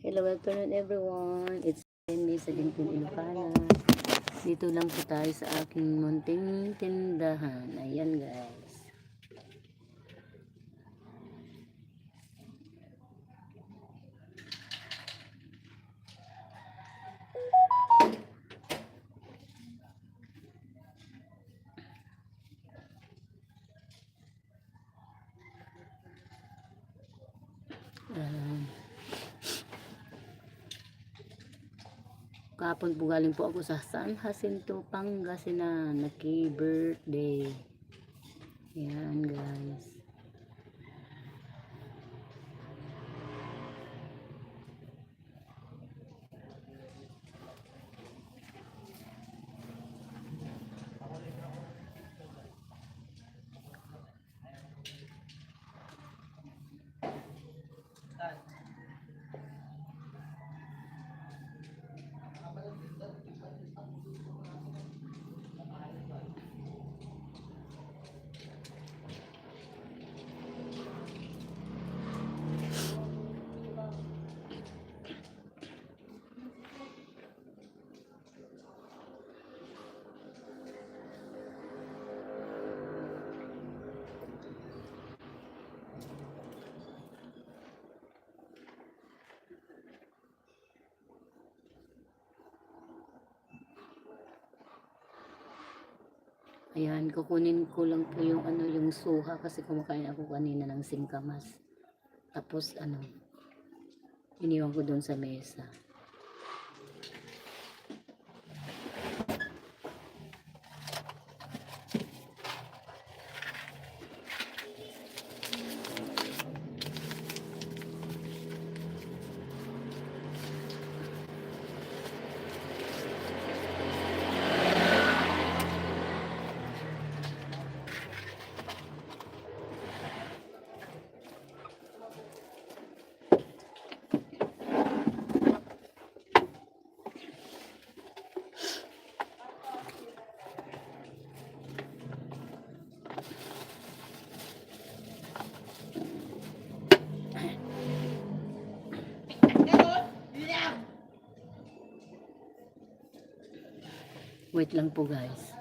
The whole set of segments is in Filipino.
Hello, afternoon everyone. It's May sa Lingkod, Ilocana. Dito lang po tayo sa aking munting tindahan. Ayan guys. Kahapon po galing po ako sa San Jacinto, Pangasinan. Naki-birthday. Ayan guys. Ayan, kukunin ko lang po yung yung suha kasi kumakain ako kanina ng singkamas. Tapos iniwan ko doon sa mesa. Wait lang po guys.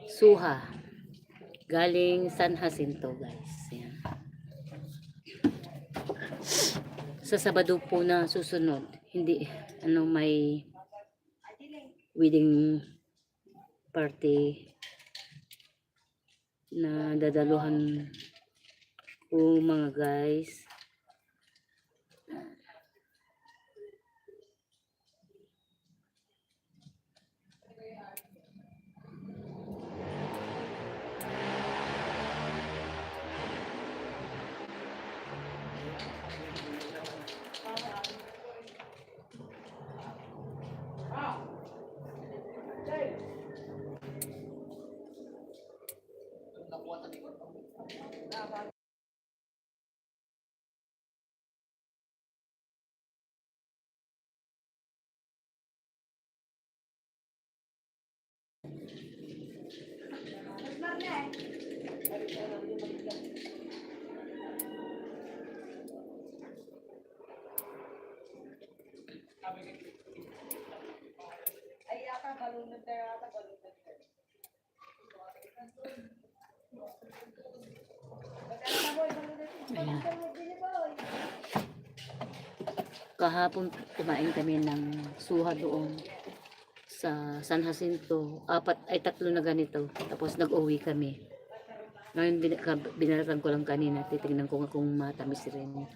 Suha. Galing San Jacinto guys. Ayan. Sa Sabado po na susunod, hindi may wedding party na dadaluhan po mga guys. Ayan. Kahapon kumain kami ng suha doon sa San Jacinto. Tatlo na ganito. Tapos nag-uwi kami. Ngayon binalikan ko lang kanina. Titignan ko nga kung matamis rin.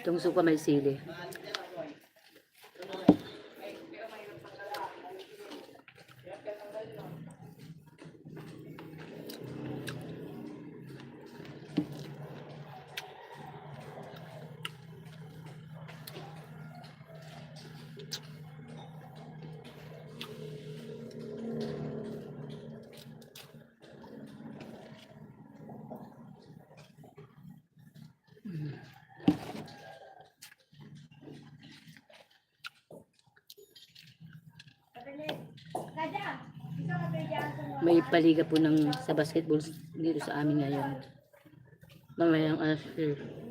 Itong suka may sili. May paliga po sa basketball dito sa amin ngayon. Mamayang alas 3.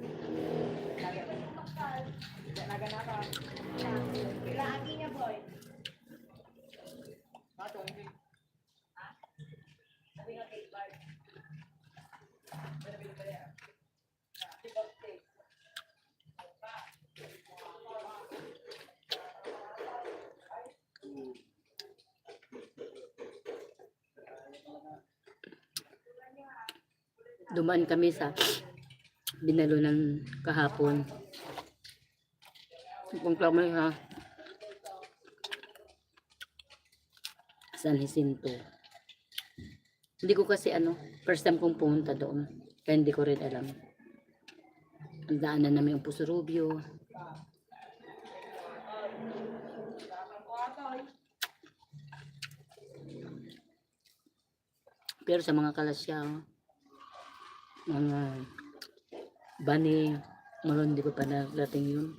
Dumaan kami sa Binalunan kahapon. Kung kami ha, San Jacinto. Hindi ko kasi first time kong pumunta doon. Kaya hindi ko rin alam. Ang daanan namin yung Puso Rubio. Pero sa mga kalasya, mga bani, ngayon hindi ko pa narating yun.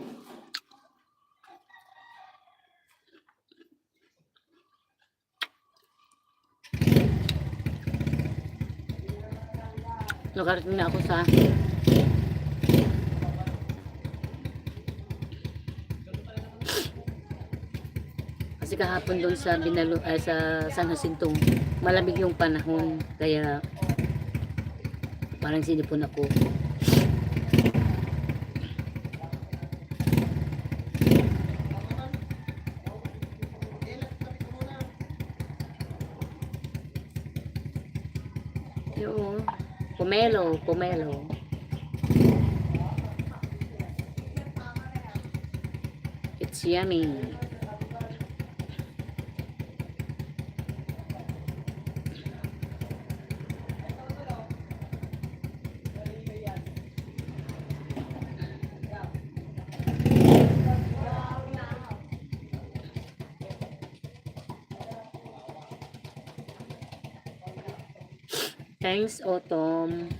Nakarating na ako sa kasi kahapon doon sa sa San Jacinto, malamig yung panahon, kaya parang sinipon ako. Yung pomelo. It's yummy. Thanks, Autumn.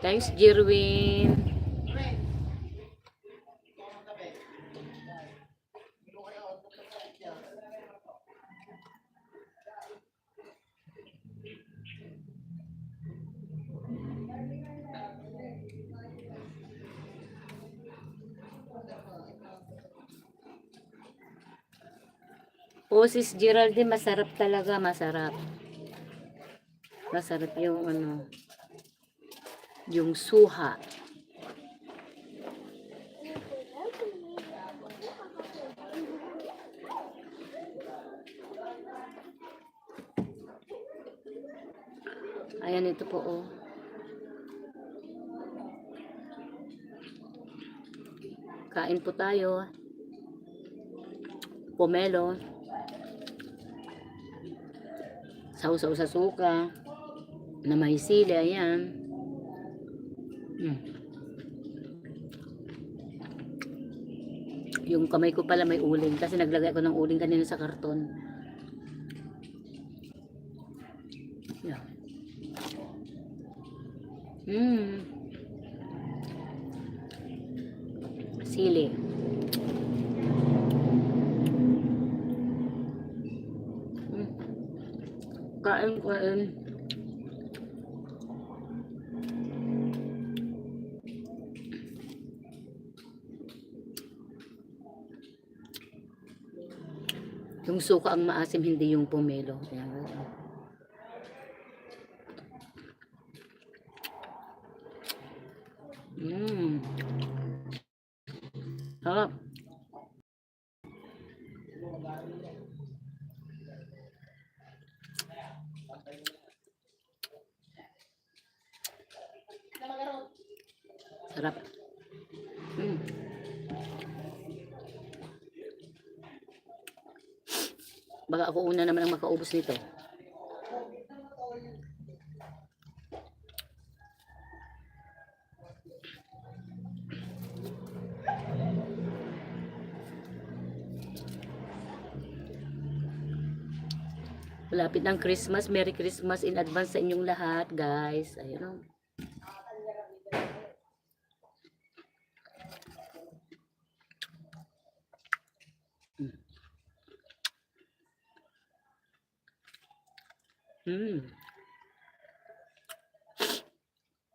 Thanks, Jerwin. Oh, sis Geraldine, masarap talaga, masarap. Masarap yung yung suha. Ayan, ito po, oh. Kain po tayo. Pomelo. Sausaw sa suka. Na may sili, ayan. Yung kamay ko pala may uling kasi naglagay ako ng uling kanina sa karton. Yeah. Sili. Kain. Yung suka ang maasim, hindi yung pomelo. Ayan. Sarap. Sarap. Baka ako una naman ang makaubos nito. Malapit ng Christmas. Merry Christmas in advance sa inyong lahat, guys. Ayun.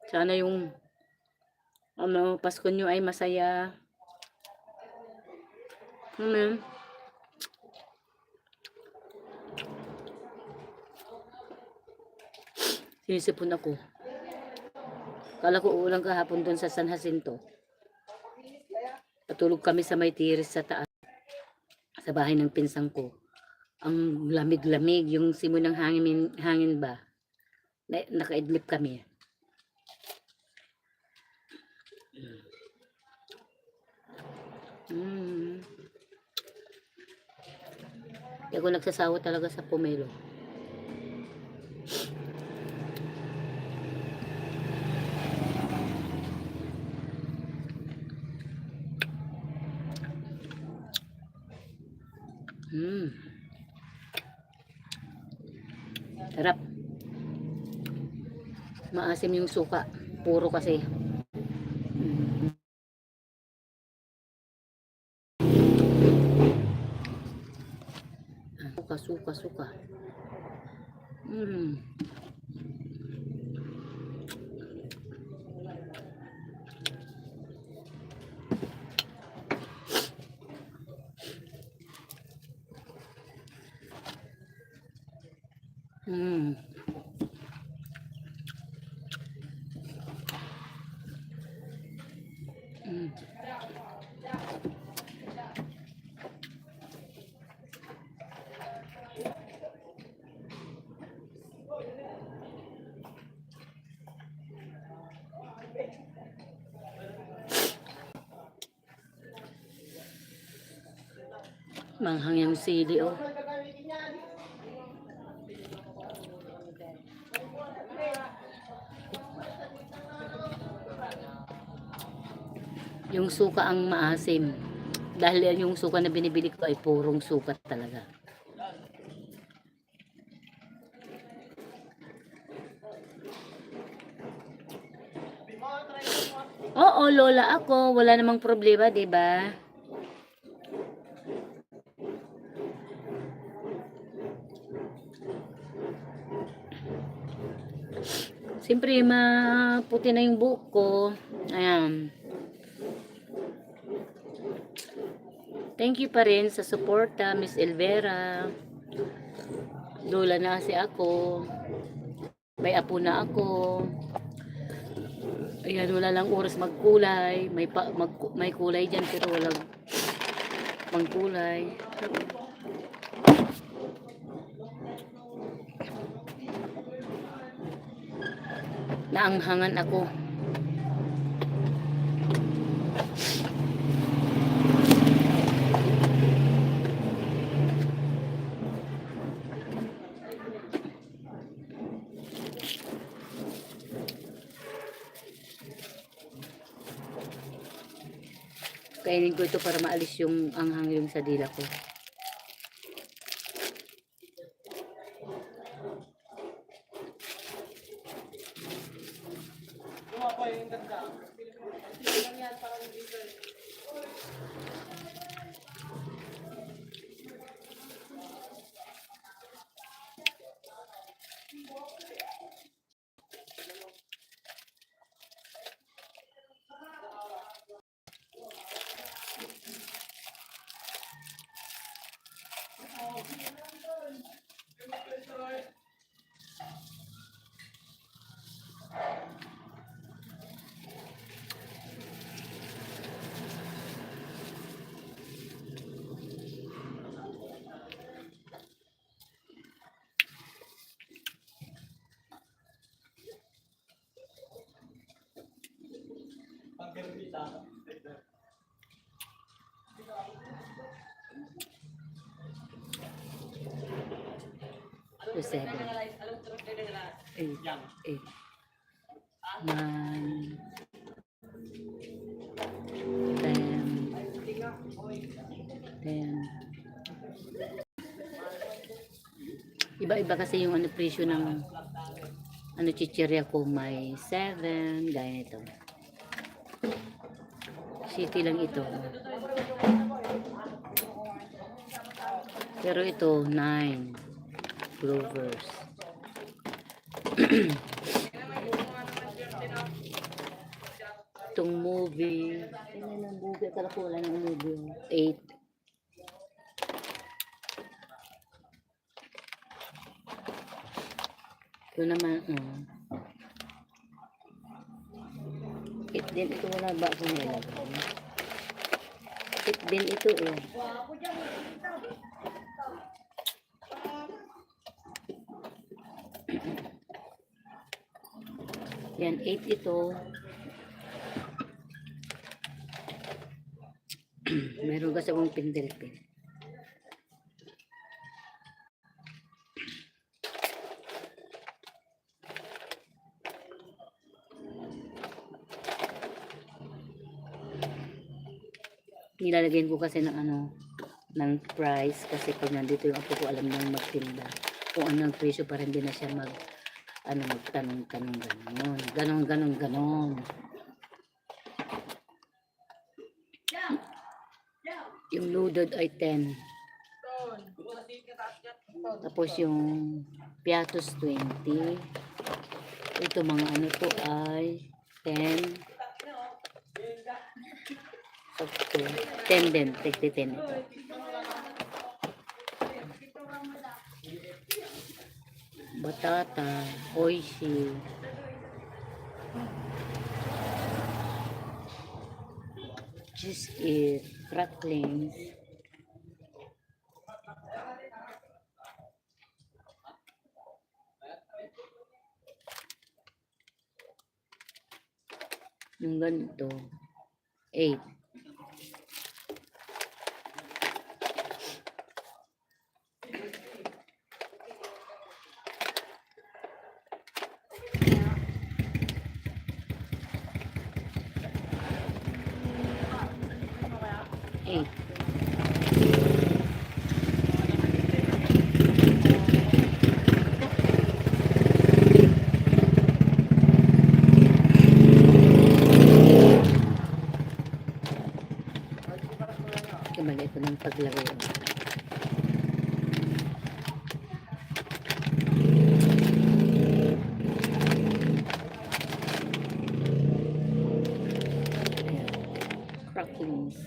Sana yung Pasko nyo ay masaya. Sinisipon ako. Kala ko ulang kahapon doon sa San Jacinto. Patulog kami sa may tiris sa taas. Sa bahay ng pinsang ko. Ang lamig-lamig. Yung simoy ng hangin ba. Nakaidlip kami. Hindi ako nagsasawa talaga sa pomelo. Sarap. Maasim yung suka. Puro kasi. Suka. Manghang yung sili, oh. Yung suka ang maasim. Dahil yung suka na binibili ko ay purong suka talaga. Oo, lola ako. Wala namang problema, 'di ba? Siyempre, maputi na yung buhok ko. Ayan. Thank you pa rin sa suporta, Miss Elvera. Lola na kasi ako. May apo na ako. Ayan, wala lang oras magkulay. May kulay dyan pero walang pangkulay. Naanghangan ako. Kainin ko ito para maalis yung anghang yung sa dila ko. To 7, 8, 8, 9, 10. Iba-iba kasi yung ano presyo ng ano chichirya ko. May 7, gaya nito. City lang ito. Pero ito 9 Clovers. Itong movie. Tingnan ng movie. Akala ko wala ng movie. 8. Ito naman, 8 din ito. Wala ba akong nilagay? 8 din ito eh. Yan, 8 ito. Meron kasi akong pindelpin. Nilalagyan ko kasi ng ano, ng price kasi pag nandito yung apo ko alam nang magtinda kung ano ang presyo para hindi na siya magtanong-tanong ganon. Yung loaded ay 10. Tapos yung piatos 20. Ito mga ano to ay 10. Okay. 10 din. Take 10 ito. Batata, oishi. Just eat cracklings. Yung ganito, 8. Kamali ko ng paglagay. Cracklings.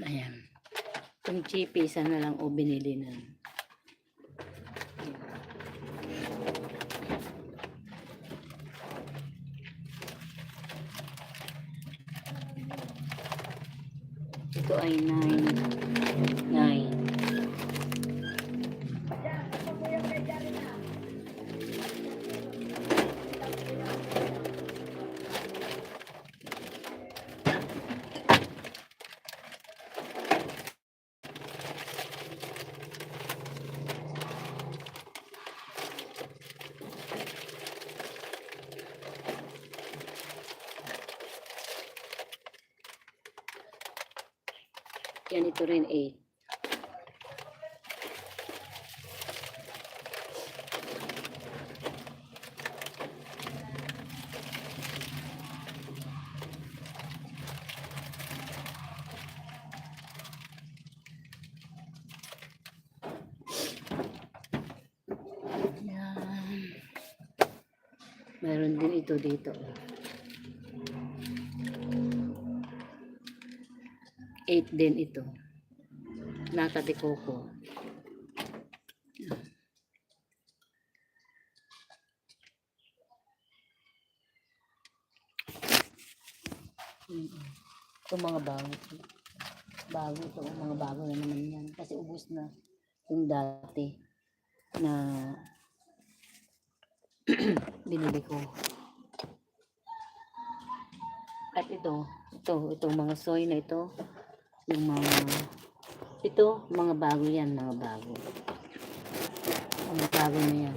Ayan. Itong chippy, isa na lang o binili na. Ito ay 9. 9. Yan ito rin 8. Yan. Meron din ito dito. 8 din ito. Nata de coco. Ito mga bago. Bago ito. Mga bago na naman yan. Kasi ubos na yung dati na binili ko. At itong mga soy na ito, yung mga bago yan, mga bago. Mga bago na yan.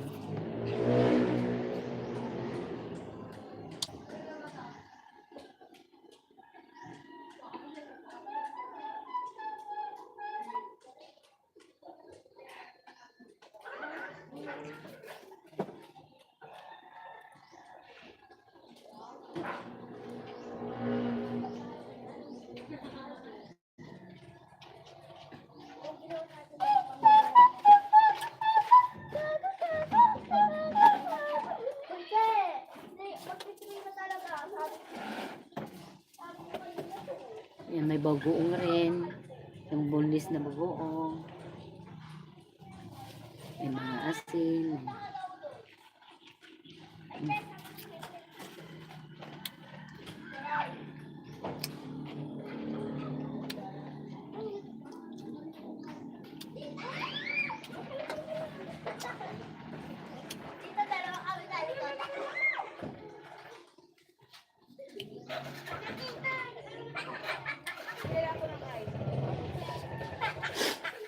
Yan, may bagoong rin. Yung boneless na bagoong. May mga asin.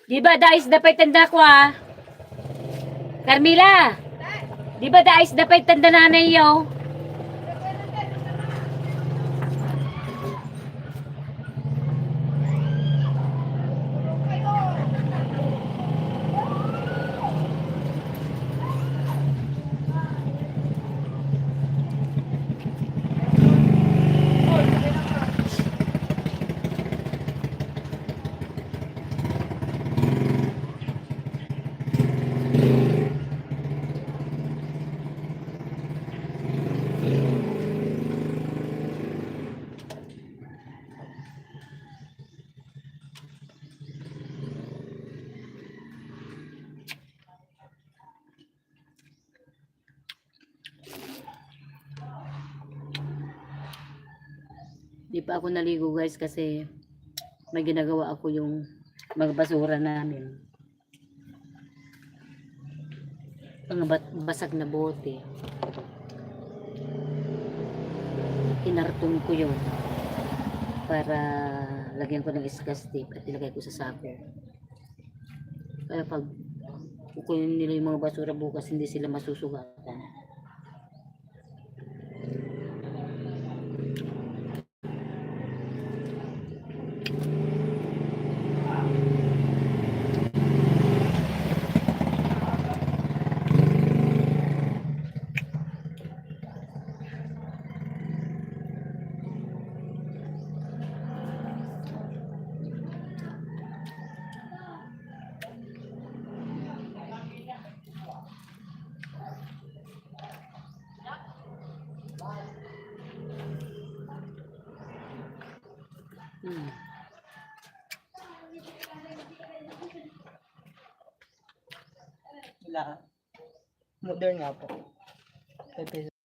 Di ba dais dapat tanda ko Carmila, di ba dais dapat tanda nanay yo? Di pa ako naligo guys kasi may ginagawa ako yung mga basura namin. Mga basag na bote. Kinarton ko yun para lagyan ko ng scotch tape at ilagay ko sa sako. Kaya pag kukunin nila yung mga basura bukas, hindi sila masusugatan. Wala. Modern nga po. 5 pesos.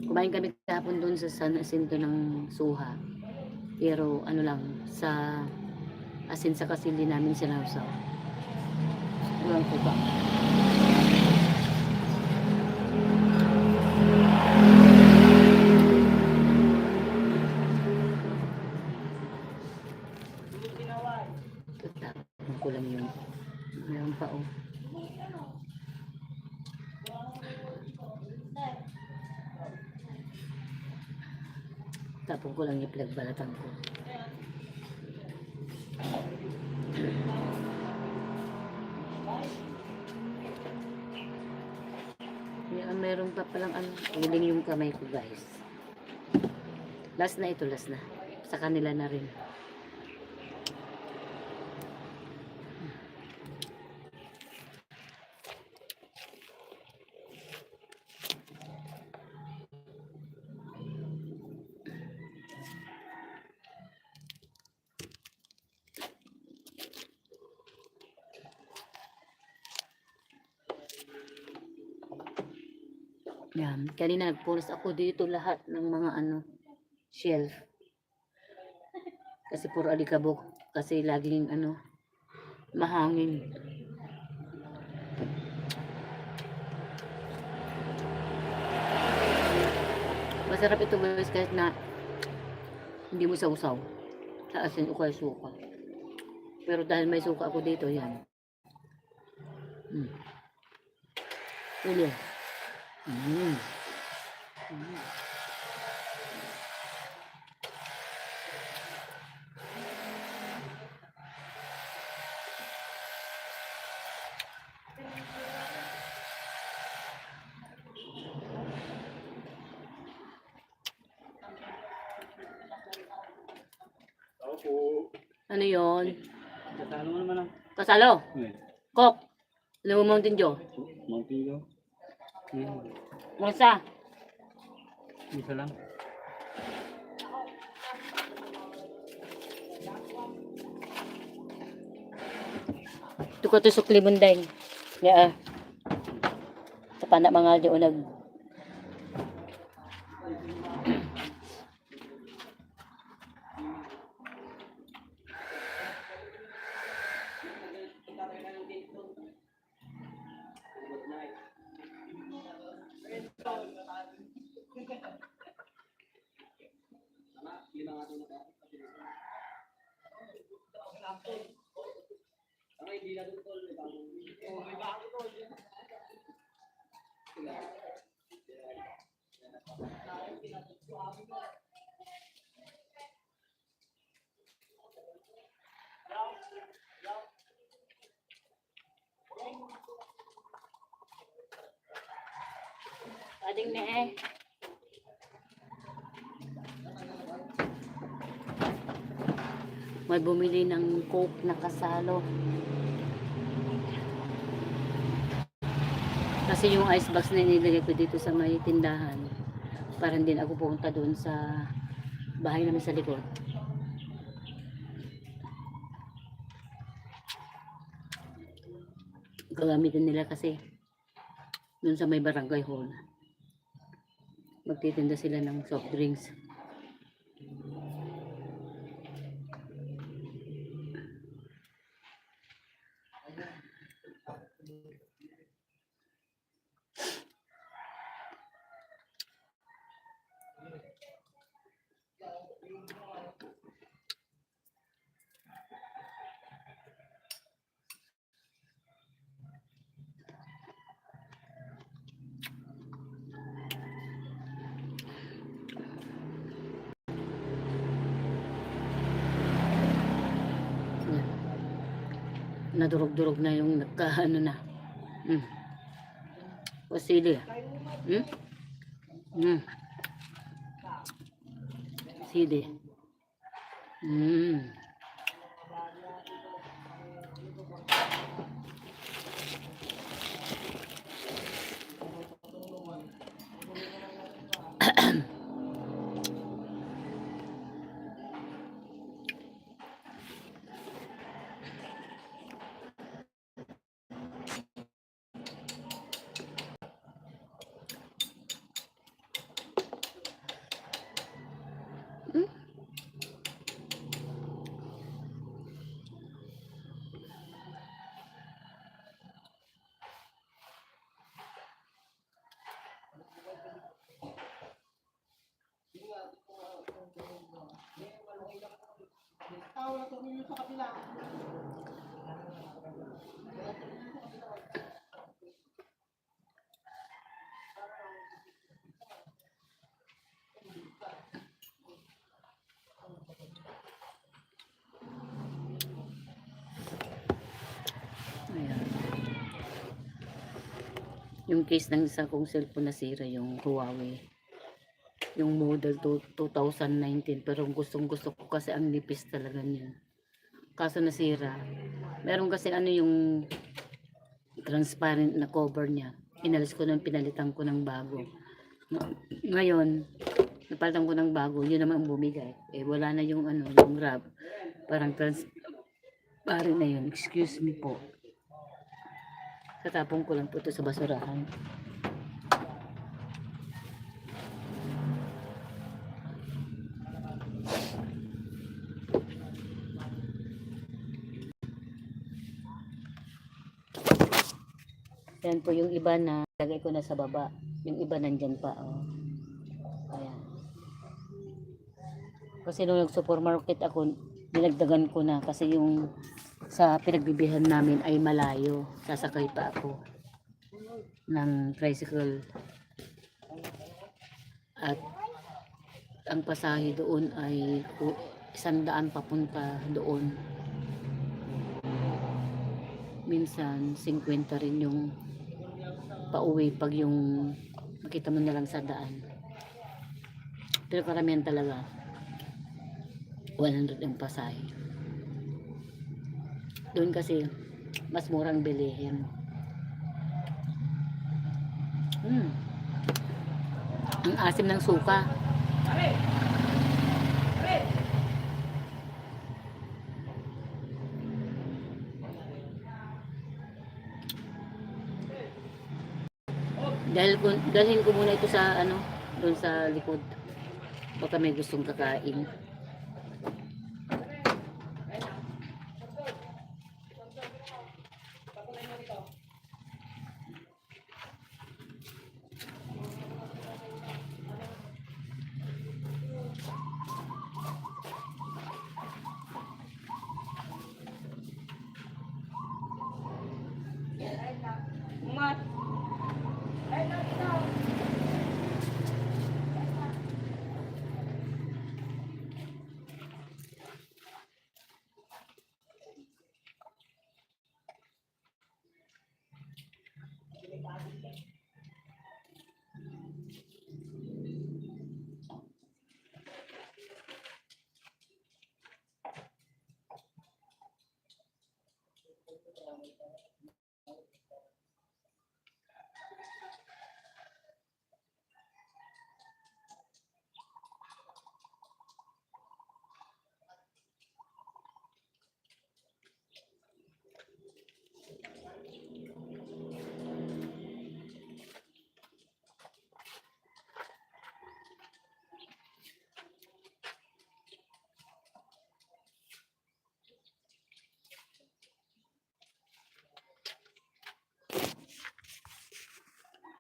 Kumain kami kahapon doon sa San Jacinto ng Suha. Pero ano lang, sa asin sa kasi hindi namin sinawsaw. Ewan ko ba. Tapos ko lang yun. Meron pa oh. Tapon ko lang yung pinagbalatan ko. Meron pa palang ano, uling yung kamay ko guys. Last na ito, last na. Sa kanila na rin. Yan. Kanina nagpunas ako dito lahat ng mga ano, shelf. Kasi puro alikabok. Kasi laging ano, mahangin. Masarap ito guys kahit na hindi mo sausaw. Sa asin o kaya suka. Pero dahil may suka ako dito, yan. Ulo. Mm. Ano yon? Kasalo mo naman ang... Kasalo? Eh, Kok? Ano mo Mountain Dew? Mountain Dew. Masa? Isa lang. Ito ko ito sukli munday. Ya. Sa panak mga di unag. Ading na eh. May bumili ng Coke na kasalo. Kasi yung ice box na nilagay ko dito sa may tindahan. Para hindi na ako pumunta doon sa bahay namin sa likod. Gagamitin nila kasi doon sa may barangay hall. Magtitinda sila ng soft drinks. Nadurog-durog na yung nagkaano na. Pasili. Mm. Sili. Mm. Mm. Ayan. Yung case ng isa kong cellphone nasira, yung Huawei. Yung model 2019. Pero gustong gusto ko kasi ang nipis talaga niya. Kaso nasira. Meron kasi ano yung transparent na cover niya. Inalis ko nang pinalitan ko ng bago. Ngayon, napalitan ko ng bago, yun naman ang bumigay. Eh wala na yung ano, yung wrap. Parang transparent na yun. Excuse me po. Tatapon ko lang po ito sa basurahan. Yan po yung iba na lagay ko na sa baba. Yung iba nandyan pa. Oh. Ayan. Kasi nung nag-supermarket ako, dinagdagan ko na kasi yung sa pinagbibihan namin ay malayo. Sasakay pa ako ng tricycle. At ang pasahe doon ay 100 papunta doon. Minsan 50 rin yung pauwi pag yung makita mo na lang sa daan. Pero karamihan talaga 100 ang pasahe. Doon kasi mas murang bilihin. Ang asim ng suka. Dalhin ko muna ito sa ano, doon sa likod. Baka may gustong kakain.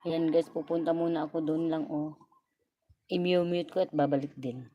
Ayan guys, pupunta muna ako doon lang oh. I-mute ko at babalik din.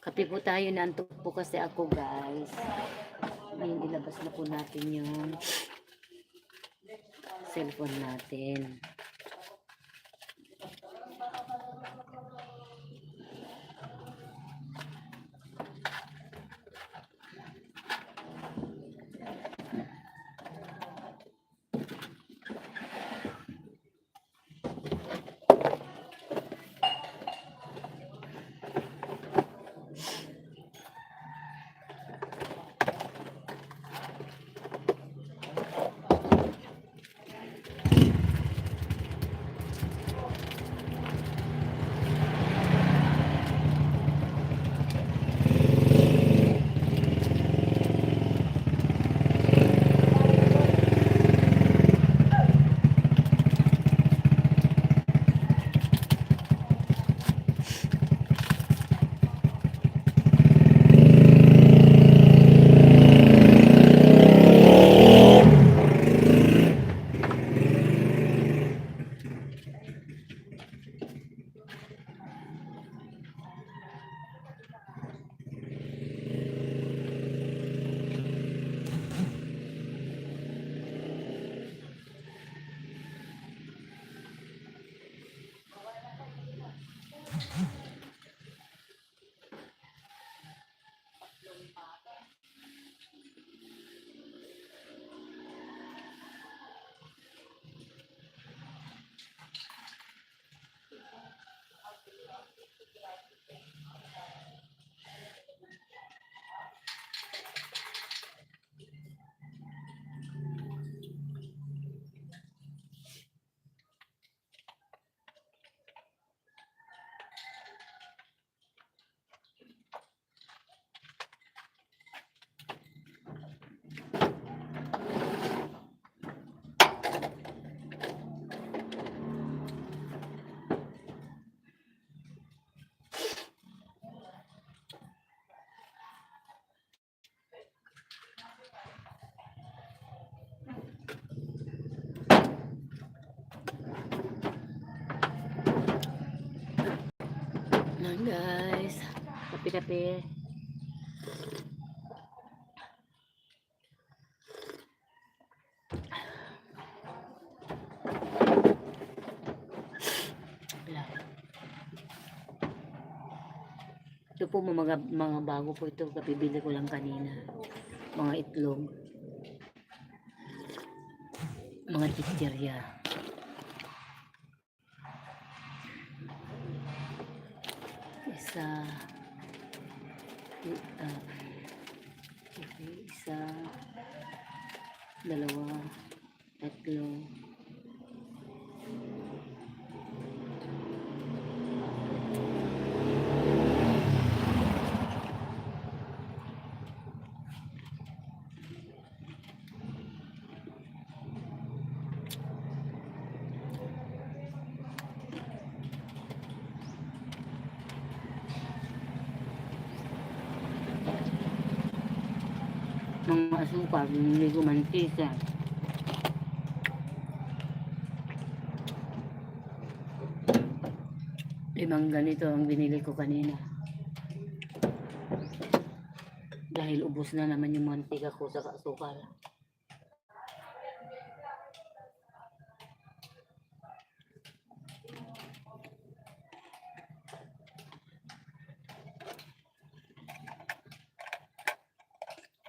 Kape po tayo, naantok po kasi ako guys. Ngayon ilabas na po natin yung cellphone natin. Yan guys, kape-kape. Ito po mga bago po ito, kapibili ko lang kanina. Mga itlog. Mga chichirya. Isa. Isa. Dalawa. Tatlo. Mga asukal, hindi ko mantika. Limang ganito ang binili ko kanina. Dahil ubos na naman yung mantika ko sa asukal.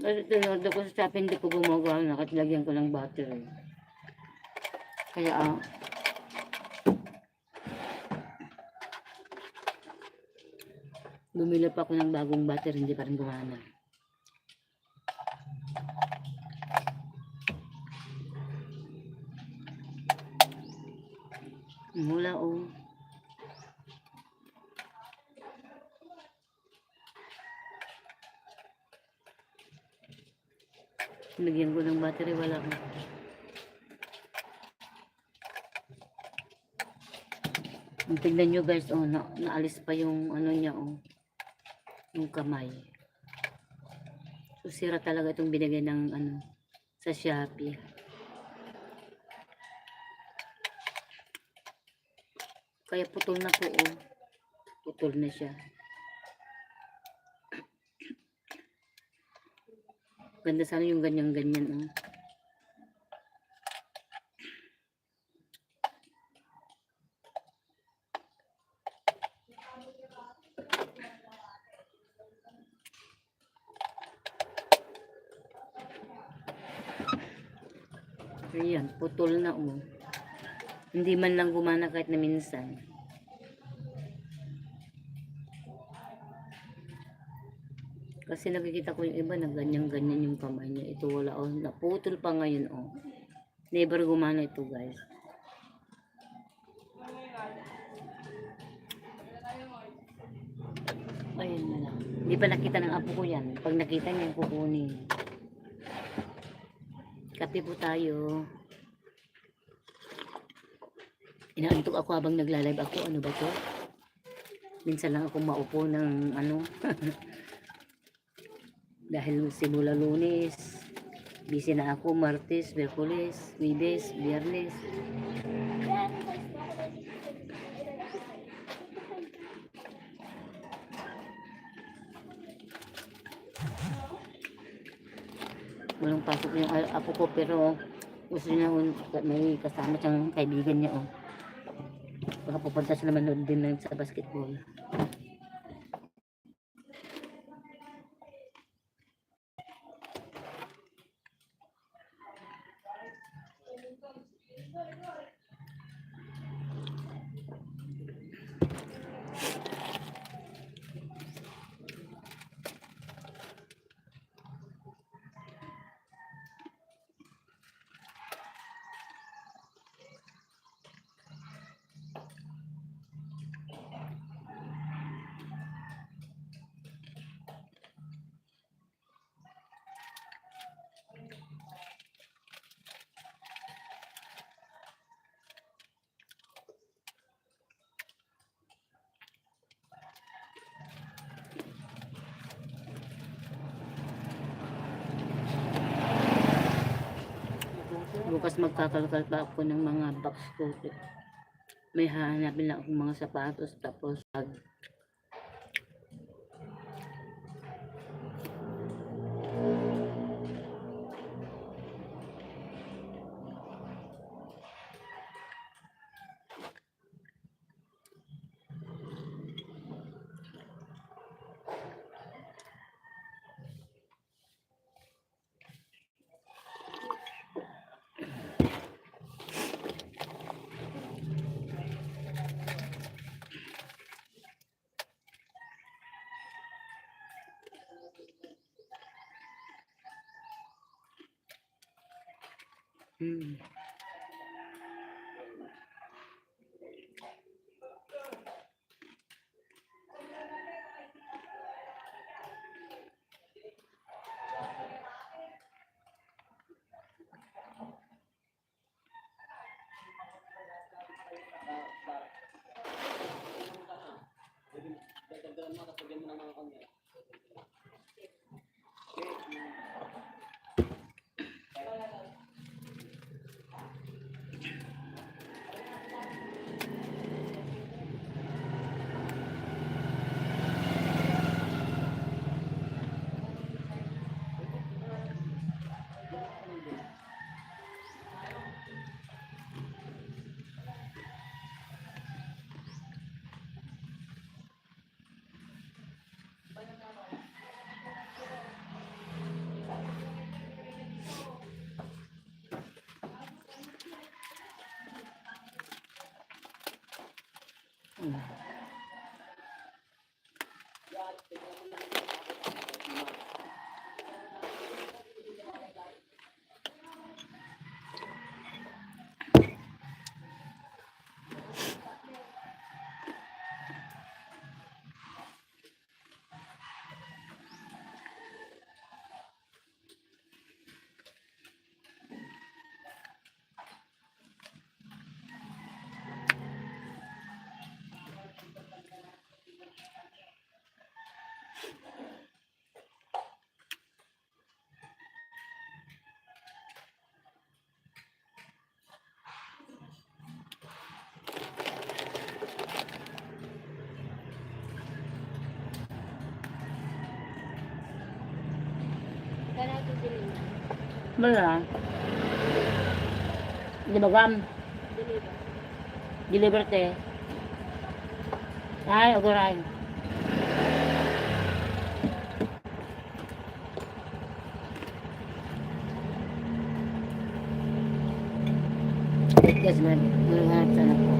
Kasi tinod ko sa Shopee, hindi ko gumagawa na kahit lagyan ko ng battery. Kaya bumili pa ako ng bagong battery, hindi pa rin gumana. Mula oh. Lagyan ko ng battery, wala ko. Tignan nyo guys, oh, naalis pa yung ano niya, oh, yung kamay. So, sira talaga itong binigay ng ano, sa Shopee. Kaya putol na po, oh. Putol na siya. Ganda sana yung ganyan-ganyan. Oh. Ayan, putol na oh. Hindi man lang gumana kahit na minsan. Kasi nakikita ko yung iba na ganyan-ganyan yung kamay niya. Ito wala oh, naputol pa ngayon oh. Never gumana ito guys. Ayun na lang. Hindi pa nakita ng apo ko yan. Pag nakita niya, kukunin. Kape po tayo. Inaantok ako habang nagla-live ako. Ano ba to? Minsan lang ako maupo ng ano. Dahil simula Lunes, busy na ako. Martes, Miyerkules, Huwebes, Biyernes. Walang pasok yung apo ko pero gusto niya may kasama siyang kaibigan niya oh. Baka pupunta sila manood din lang sa basketball. Bukas magkakalkal pa ako ng mga box ko. May hahanapin lang akong mga sapatos tapos pag Wala. Di ba, Gam? Deliver te. Ay, uguray. Yes, man. Naghanap sana po.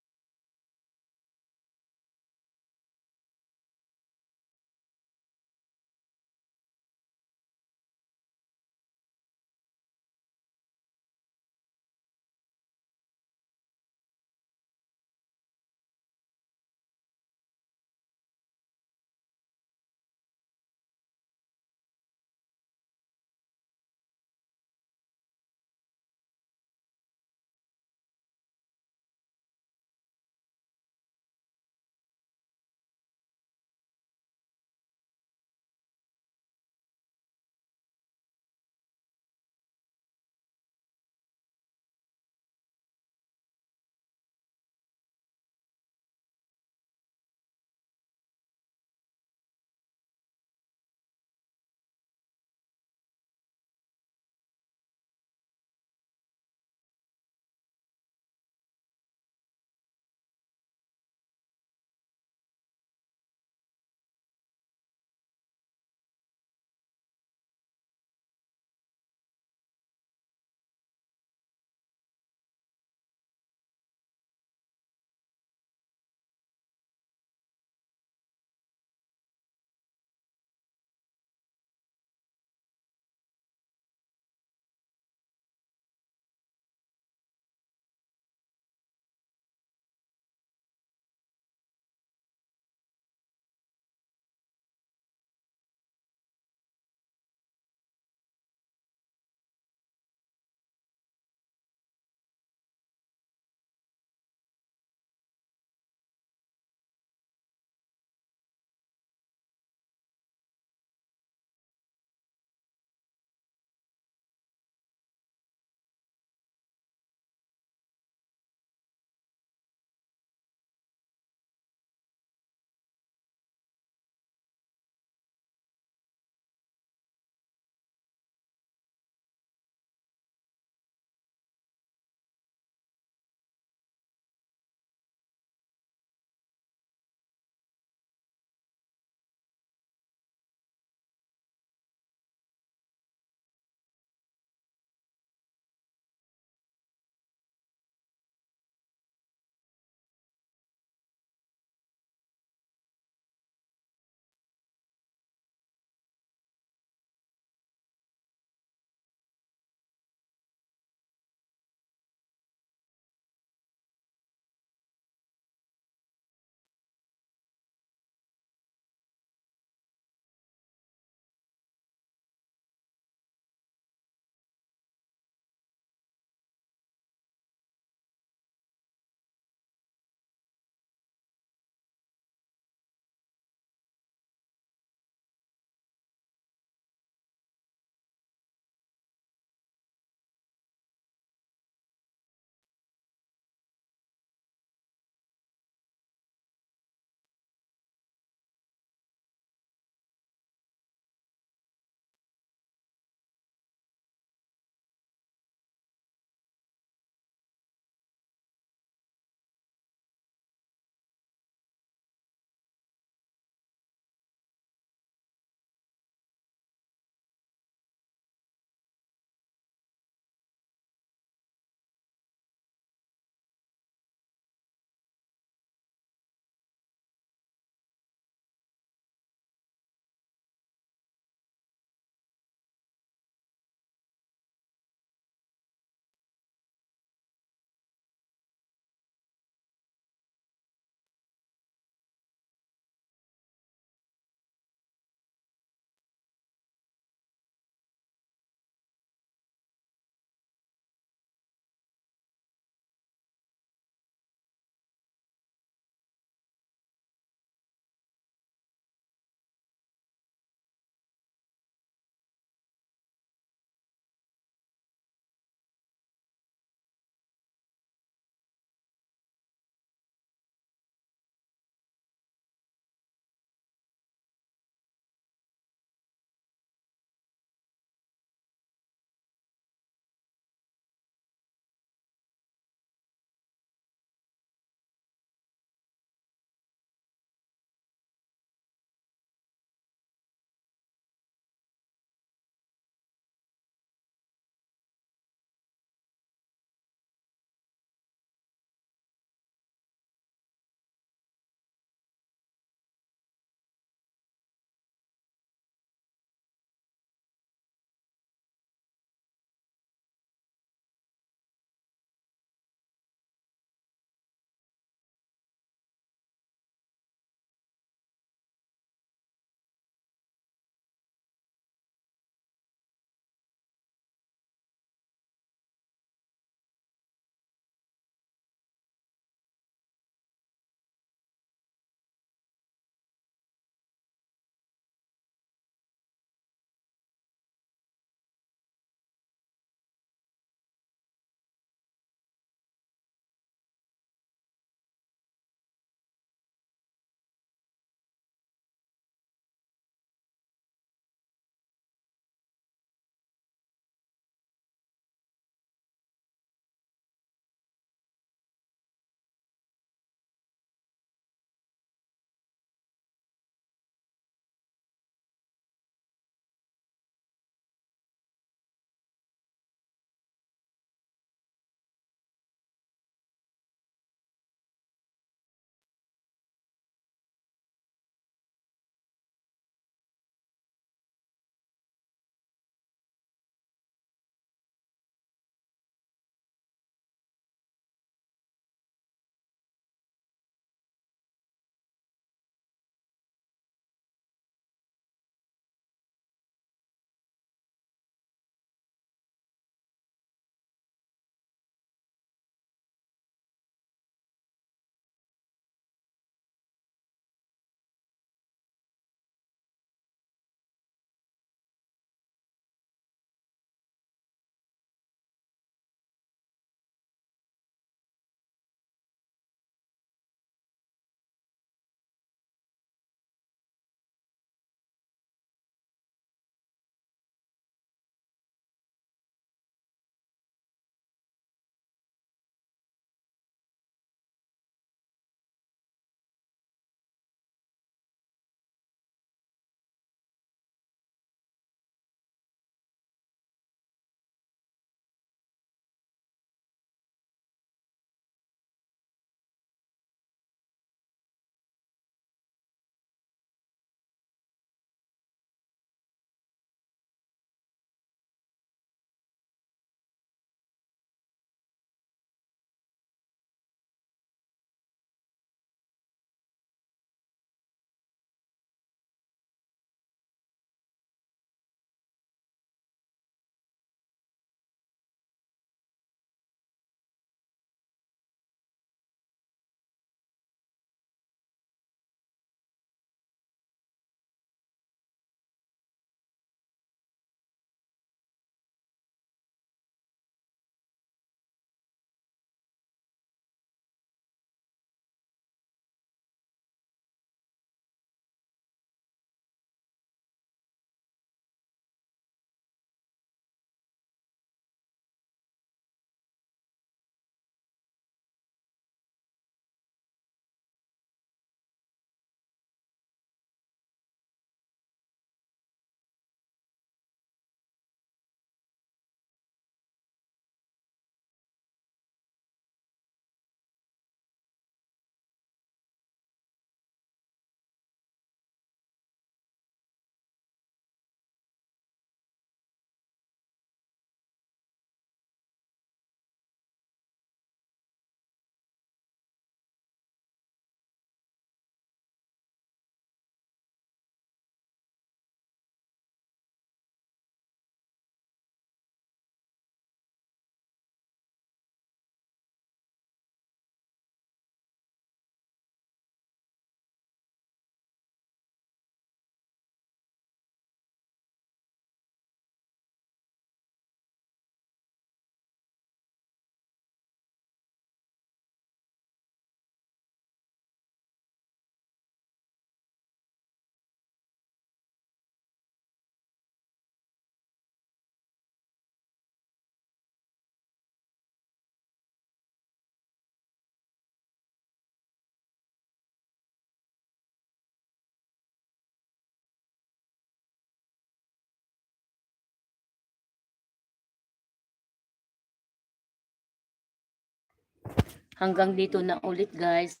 hanggang dito na ulit guys.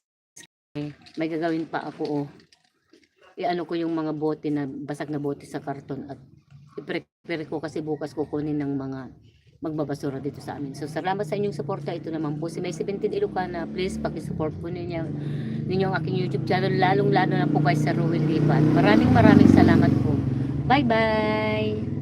May gagawin pa ako oh. I-ano ko yung mga bote na basag na bote sa karton at i-prepare ko kasi bukas kukunin ng mga magbabasura dito sa amin. So salamat sa inyong suporta. Ito naman po si May 17 Ilocana. Please paki-support po ninyo ang aking YouTube channel, lalong lalo na po guys sa Ruel Lipat. Maraming salamat po. Bye bye.